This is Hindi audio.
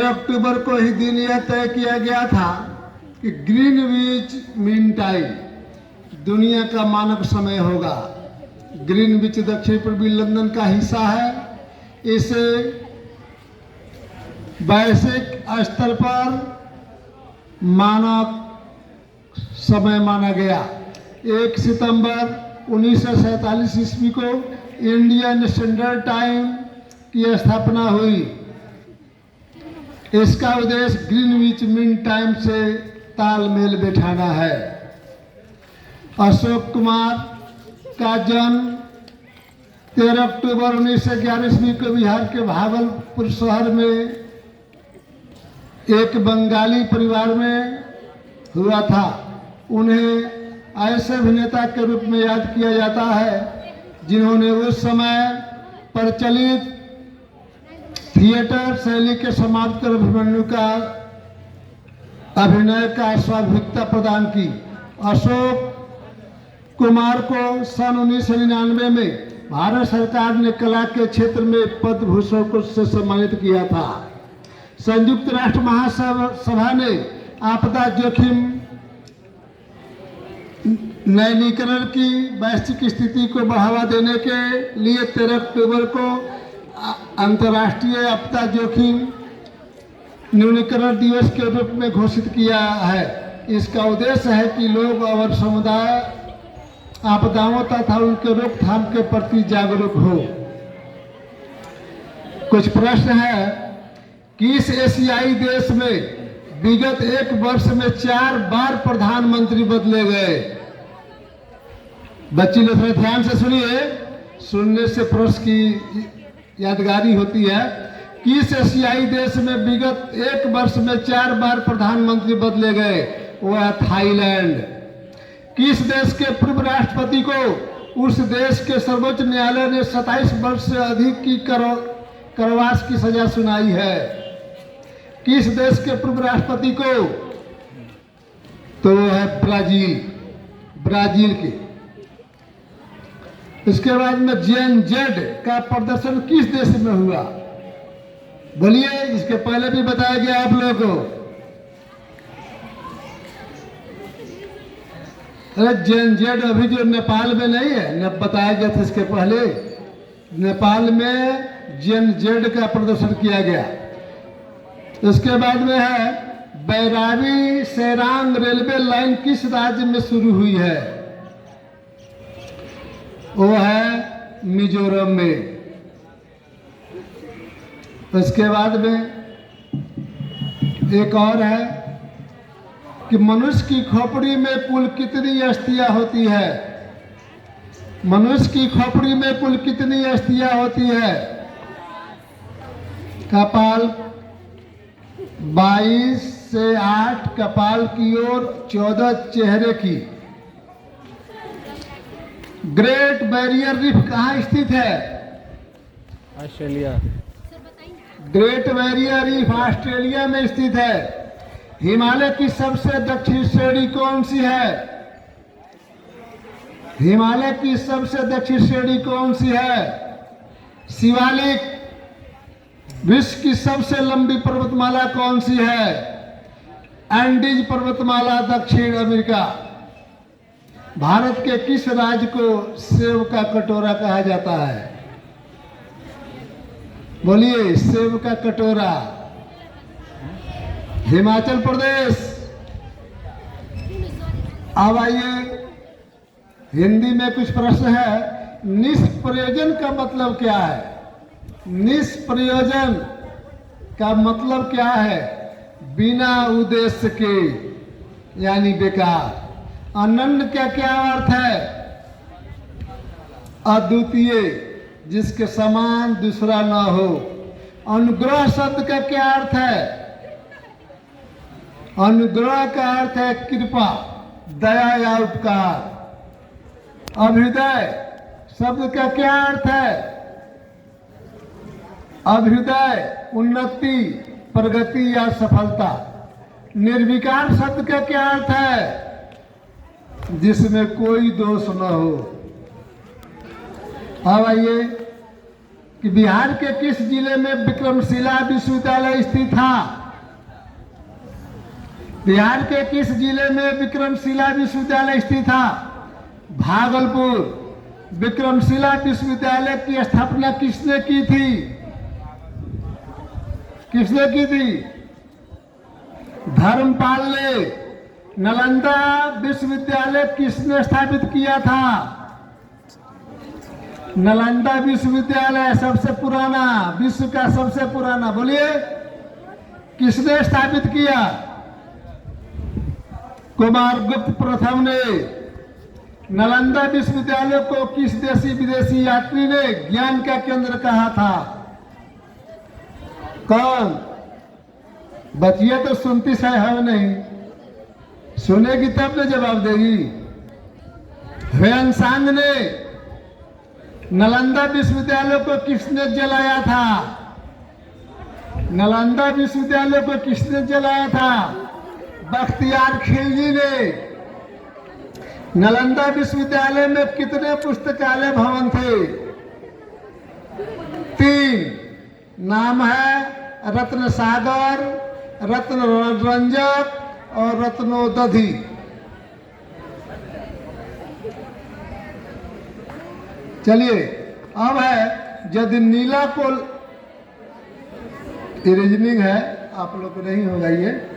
अक्टूबर को ही दिन यह तय किया गया था कि ग्रीनविच मीन टाइम दुनिया का मानक समय होगा। ग्रीनविच दक्षिण पूर्वी लंदन का हिस्सा है। इसे वैश्विक स्तर पर मानक समय माना गया। 1 सितंबर 1947 ईस्वी को इंडियन स्टैंडर्ड टाइम की स्थापना हुई। इसका उद्देश्य ग्रीनविच मीन टाइम से तालमेल बैठाना है। अशोक कुमार का जन्म 13 अक्टूबर 1911 ईस्वी को बिहार के भागलपुर शहर में एक बंगाली परिवार में हुआ था। उन्हें ऐसे अभिनेता के रूप में याद किया जाता है जिन्होंने उस समय प्रचलित थिएटर शैली के समाप्त कर अभिमन्यु का अभिनय का स्वाभाविकता प्रदान की। अशोक कुमार को सन 1999 में भारत सरकार ने कला के क्षेत्र में पद्म भूषण से सम्मानित किया था। संयुक्त राष्ट्र महासभा ने आपदा जोखिम न्यूनीकरण की वैश्विक स्थिति को बढ़ावा देने के लिए 13 अक्टूबर को अंतर्राष्ट्रीय आपदा जोखिम न्यूनीकरण दिवस के रूप में घोषित किया है। इसका उद्देश्य है कि लोग और समुदाय आपदाओं तथा उनके रोकथाम के प्रति जागरूक हो। कुछ प्रश्न है कि इस एशियाई देश में विगत 1 वर्ष में 4 बार प्रधानमंत्री बदले गए। बच्ची लोग थोड़ा ध्यान से सुनिए, सुनने से प्रश्न की यादगारी होती है। किस एशियाई देश में विगत 1 वर्ष में 4 बार प्रधानमंत्री बदले गए? वो है थाईलैंड। किस देश के पूर्व राष्ट्रपति को उस देश के सर्वोच्च न्यायालय ने 27 वर्ष से अधिक की कारावास की सजा सुनाई है? किस देश के पूर्व राष्ट्रपति को? तो वो है ब्राजील के। इसके बाद में जेनजेड का प्रदर्शन किस देश में हुआ? बोलिए, इसके पहले भी बताया गया आप लोगों को। अरे जेनजेड अभी जो नेपाल में नहीं है, न बताया गया था इसके पहले। नेपाल में जेनजेड का प्रदर्शन किया गया। इसके बाद में है बैरागी सेरांग रेलवे लाइन किस राज्य में शुरू हुई है? वो है मिजोरम में। इसके बाद में एक और है कि मनुष्य की खोपड़ी में कुल कितनी अस्थियां होती है? मनुष्य की खोपड़ी में कुल कितनी अस्थियां होती है? कपाल 22 से 8 कपाल की ओर, 14 चेहरे की। ग्रेट बैरियर रीफ कहाँ स्थित है? Australia. Great barrier reef Australia में स्थित है। हिमालय की सबसे दक्षिणी श्रेणी कौन सी है? हिमालय की सबसे दक्षिणी श्रेणी कौन सी है? शिवालिक। विश्व की सबसे लंबी पर्वतमाला कौन सी है? एंडीज पर्वतमाला, दक्षिण अमेरिका। भारत के किस राज्य को सेब का कटोरा कहा जाता है? बोलिए, सेब का कटोरा। हिमाचल प्रदेश। अब आइए, हिंदी में कुछ प्रश्न है। निष्प्रयोजन का मतलब क्या है? निष्प्रयोजन का मतलब क्या है? बिना उद्देश्य के, यानी बेकार। अनन्य का क्या अर्थ है? अद्वितीय, जिसके समान दूसरा ना हो। अनुग्रह शब्द का क्या अर्थ है? अनुग्रह का अर्थ है कृपा, दया या उपकार। अभ्युदय शब्द का क्या अर्थ है? अभ्युदय, उन्नति, प्रगति या सफलता। निर्विकार शब्द का क्या अर्थ है? जिसमें कोई दोष न हो। अब आइए, कि बिहार के किस जिले में विक्रमशिला विश्वविद्यालय स्थित था? बिहार के किस जिले में विक्रमशिला विश्वविद्यालय स्थित था? भागलपुर। विक्रमशिला विश्वविद्यालय की स्थापना किसने की थी? किसने की थी? धर्मपाल ने। नालंदा विश्वविद्यालय किसने स्थापित किया था? नालंदा विश्वविद्यालय सबसे पुराना, विश्व का सबसे पुराना, बोलिए किसने स्थापित किया? कुमारगुप्त प्रथम ने। नालंदा विश्वविद्यालय को किस देशी विदेशी यात्री ने ज्ञान का केंद्र कहा था? कौन? बचिए तो सुनती है नहीं, सुनेगी तब ने जवाब देगी। ह्वेनसांग ने। नालंदा विश्वविद्यालय को किसने जलाया था? नालंदा विश्वविद्यालय को किसने जलाया था? बख्तियार खिलजी ने। नालंदा विश्वविद्यालय में कितने पुस्तकालय भवन थे? 3। नाम है रत्न सागर, रत्न रंजक और रत्नोदधि। चलिए अब है यदि नीला को, रीजनिंग है, आप लोग को नहीं होगा ये।